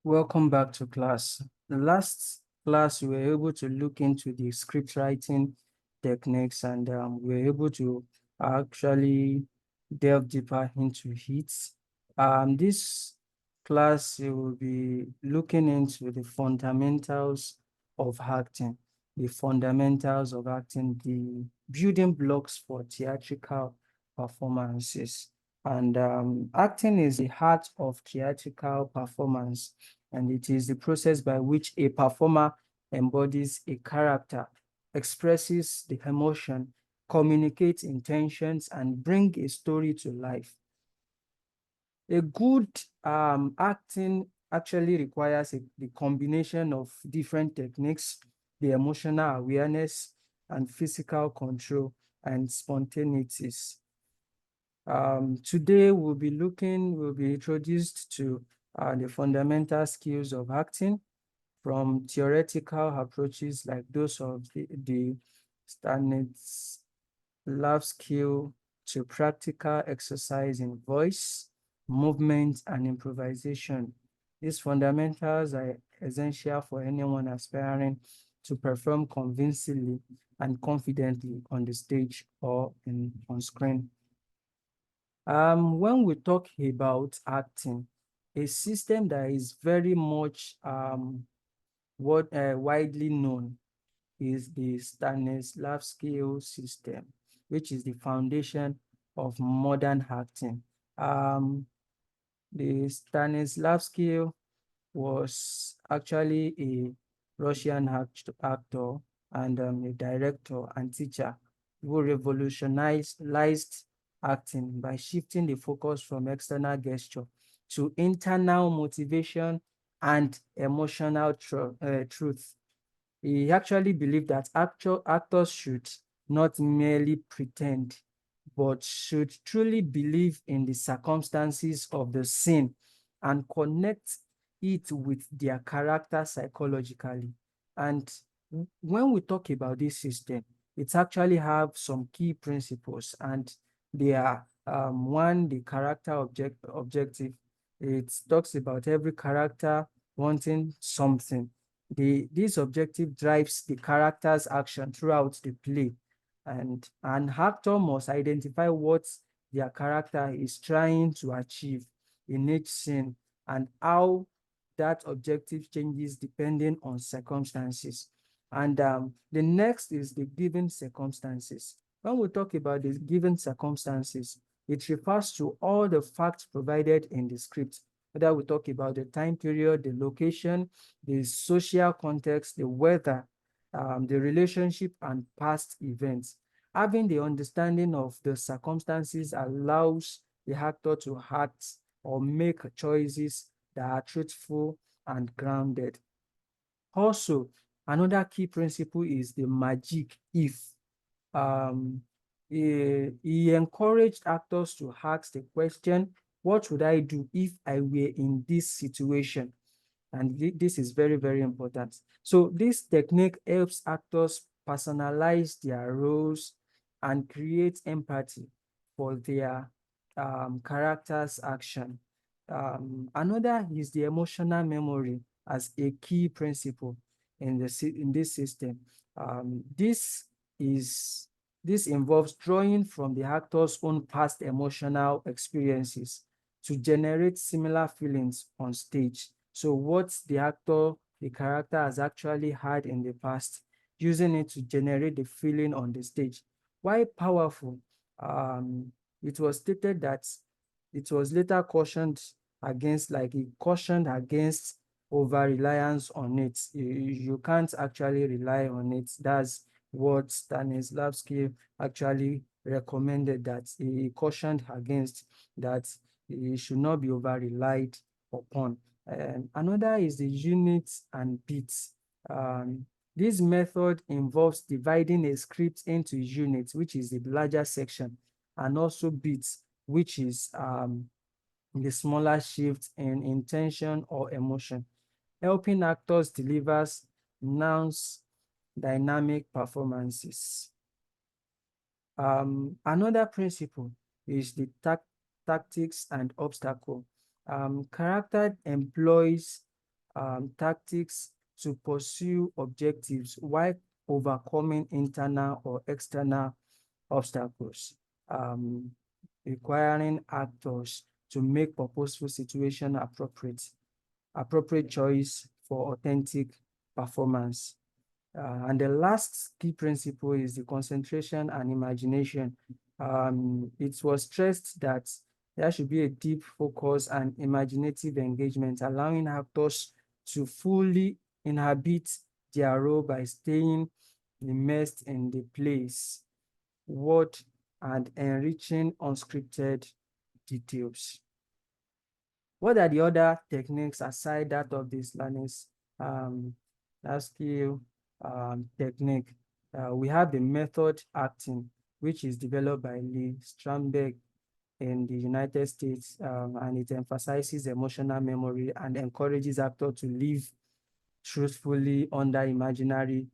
Welcome back to class. The last class, we were able to look into the script writing techniques, and we were able to actually delve deeper into it. This class, we will be looking into the fundamentals of acting, the building blocks for theatrical performances. And acting is the heart of theatrical performance, and it is the process by which a performer embodies a character, expresses the emotion, communicates intentions, and bring a story to life. A good acting actually requires the combination of different techniques, the emotional awareness and physical control and spontaneities. Today we'll be introduced to the fundamental skills of acting, from theoretical approaches like those of the Stanislavski skill to practical exercise in voice, movement, and improvisation. These fundamentals are essential for anyone aspiring to perform convincingly and confidently on the stage or on screen. When we talk about acting, a system that is very much widely known is the Stanislavski system, which is the foundation of modern acting. The Stanislavski was actually a Russian actor and a director and teacher who revolutionized acting by shifting the focus from external gesture to internal motivation and emotional truth. He actually believed that actors should not merely pretend, but should truly believe in the circumstances of the scene and connect it with their character psychologically. And when we talk about this system, it actually have some key principles, and they are one, the character objective. It talks about every character wanting something. This objective drives the character's action throughout the play, and an actor must identify what their character is trying to achieve in each scene and how that objective changes depending on circumstances. And the next is the given circumstances. When we talk about the given circumstances, it refers to all the facts provided in the script, whether we talk about the time period, the location, the social context, the weather, the relationship, and past events. Having the understanding of the circumstances allows the actor to act or make choices that are truthful and grounded. Also, another key principle is the magic if. Um, he encouraged actors to ask the question, what would I do if I were in this situation? And this is very, very important. So this technique helps actors personalize their roles and create empathy for their character's action. Another is the emotional memory as a key principle in this system. This is this involves drawing from the actor's own past emotional experiences to generate similar feelings on stage. So what the character has actually had in the past, using it to generate the feeling on the stage. Why powerful? It was stated that it was later cautioned against, like he cautioned against over reliance on it. You can't actually rely on it. That's what Stanislavski actually recommended, that he cautioned against, that it should not be over relied upon. Another is the units and beats. This method involves dividing a script into units, which is the larger section, and also beats, which is the smaller shift in intention or emotion, helping actors deliver nuanced dynamic performances. Another principle is the tactics and obstacle. Character employs tactics to pursue objectives while overcoming internal or external obstacles, um, requiring actors to make purposeful situation appropriate choice for authentic performance. And the last key principle is the concentration and imagination. It was stressed that there should be a deep focus and imaginative engagement, allowing actors to fully inhabit their role by staying immersed in the place, word, and enriching unscripted details. What are the other techniques aside that of this learnings um, skill technique? We have the method acting, which is developed by Lee Strasberg in the United States, and it emphasizes emotional memory and encourages actors to live truthfully under imaginary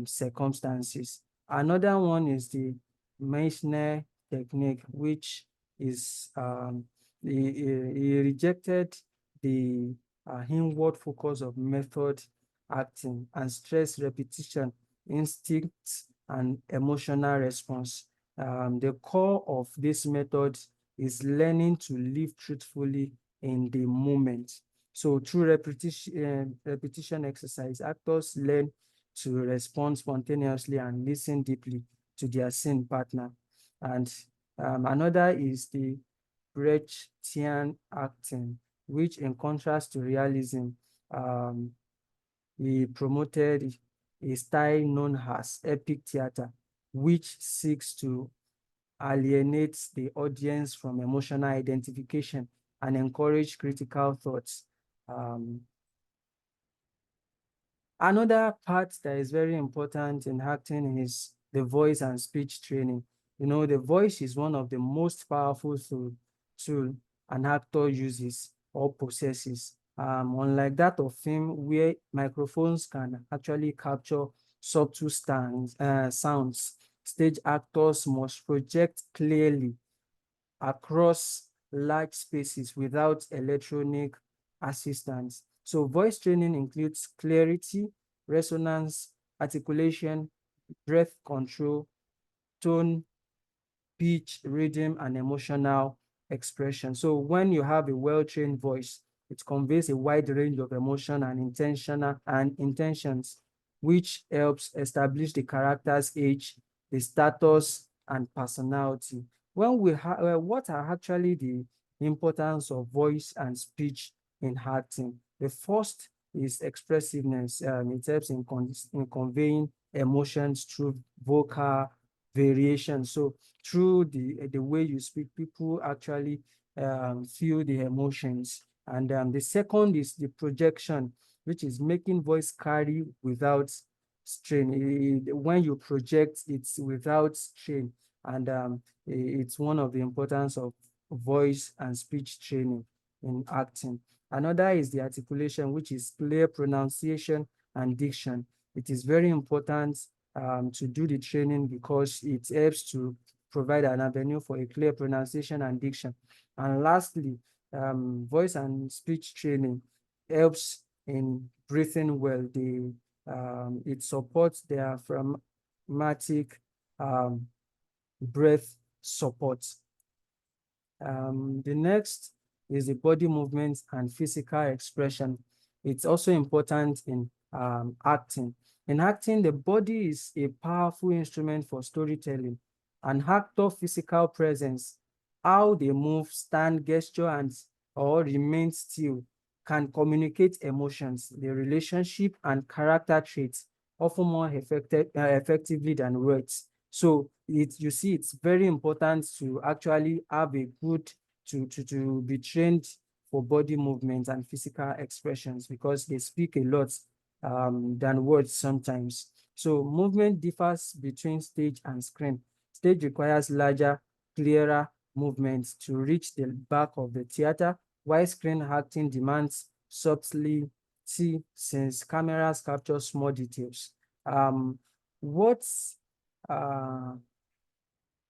circumstances. Another one is the Meissner technique, which is he rejected the inward focus of method acting and stress repetition, instinct, and emotional response. The core of this method is learning to live truthfully in the moment. So through repetition exercise, actors learn to respond spontaneously and listen deeply to their scene partner. And another is the Brechtian acting, which in contrast to realism, he promoted a style known as epic theater, which seeks to alienate the audience from emotional identification and encourage critical thoughts. Um, Another part that is very important in acting is the voice and speech training. You know, the voice is one of the most powerful tool an actor uses or possesses. Unlike that of film, where microphones can actually capture subtle sounds, stage actors must project clearly across large spaces without electronic assistance. So voice training includes clarity, resonance, articulation, breath control, tone, pitch, rhythm, and emotional expression. So when you have a well-trained voice, it conveys a wide range of emotion and intentions, which helps establish the character's age, the status, and personality. When we what are actually the importance of voice and speech in acting? The first is expressiveness. It helps in conveying emotions through vocal variation. So through the way you speak, people actually feel the emotions. And the second is the projection, which is making voice carry without strain. When you project, it's without strain. And it's one of the importance of voice and speech training in acting. Another is the articulation, which is clear pronunciation and diction. It is very important to do the training because it helps to provide an avenue for a clear pronunciation and diction. And lastly, voice and speech training helps in breathing well. It supports diaphragmatic breath support. The next is the body movements and physical expression. It's also important in acting. In acting, the body is a powerful instrument for storytelling. An actor physical presence, how they move, stand, gesture, and or remain still can communicate emotions, the relationship and character traits often more effectively than words. So you see, it's very important to actually have a good, to be trained for body movements and physical expressions because they speak a lot than words sometimes. So movement differs between stage and screen. Stage requires larger, clearer movements to reach the back of the theater, while screen acting demands subtlety since cameras capture small details. What's are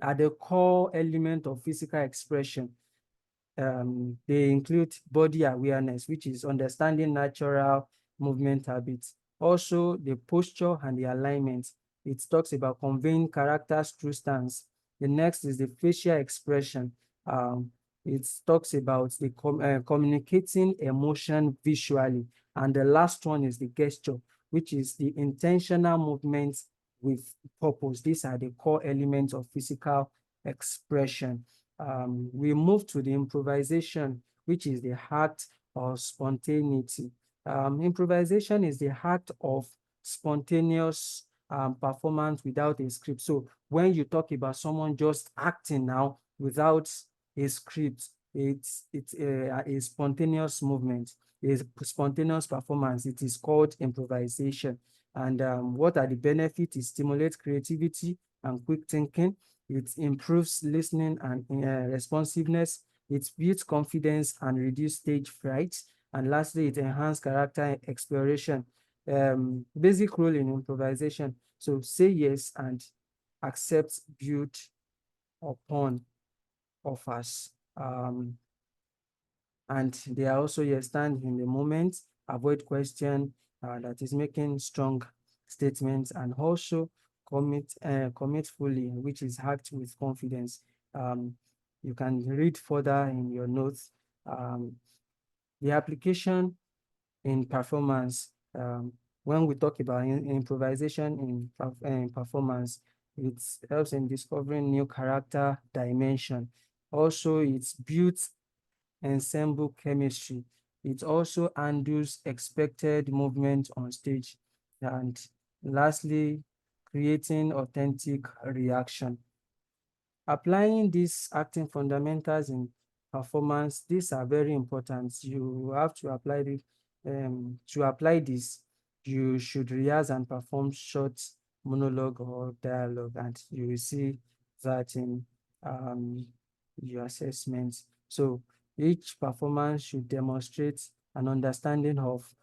the core element of physical expression? they include body awareness, which is understanding natural movement habits. Also, the posture and the alignment. It talks about conveying characters through stance. The next is the facial expression. Um, it talks about the communicating emotion visually. And the last one is the gesture, which is the intentional movements with purpose. These are the core elements of physical expression. We move to the improvisation, which is the act of spontaneity. Improvisation is the act of spontaneous performance without a script. So when you talk about someone just acting now without a script, it's a spontaneous movement, a spontaneous performance. It is called improvisation. And what are the benefits? It stimulates creativity and quick thinking. It improves listening and responsiveness. It builds confidence and reduces stage fright. And lastly, it enhances character exploration. Basic rule in improvisation. So say yes and accept build upon offers. And they are also here stand in the moment, avoid question that is making strong statements, and also commit fully, which is act with confidence. You can read further in your notes. The application in performance. When we talk about improvisation in performance, it helps in discovering new character dimension. Also, it builds ensemble chemistry. It also handles expected movement on stage. And lastly, creating authentic reaction. Applying these acting fundamentals in performance, these are very important. You have to apply this, you should rehearse and perform short monologue or dialogue, and you will see that in your assessments. So each performance should demonstrate an understanding of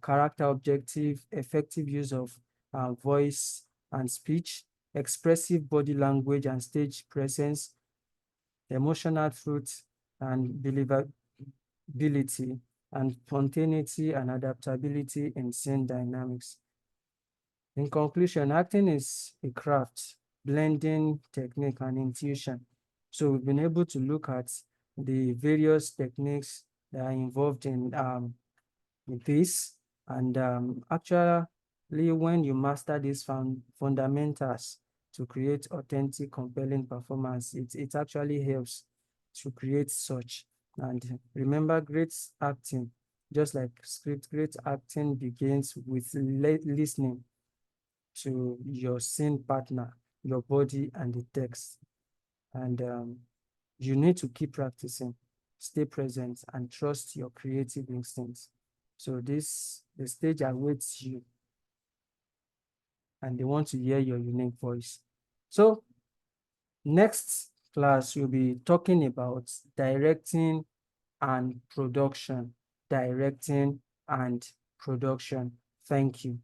character objective, effective use of voice and speech, expressive body language and stage presence, emotional truth and believability, and spontaneity and adaptability in scene dynamics. In conclusion, acting is a craft, blending technique and intuition. So we've been able to look at the various techniques that are involved in this. And actually, when you master these fundamentals to create authentic, compelling performance, it actually helps to create such. And remember, great acting, just like script, great acting begins with listening to your scene partner, your body, and the text. And you need to keep practicing, stay present, and trust your creative instincts. So the stage awaits you, and they want to hear your unique voice. So next class, we'll be talking about directing and production. Directing and production. Thank you.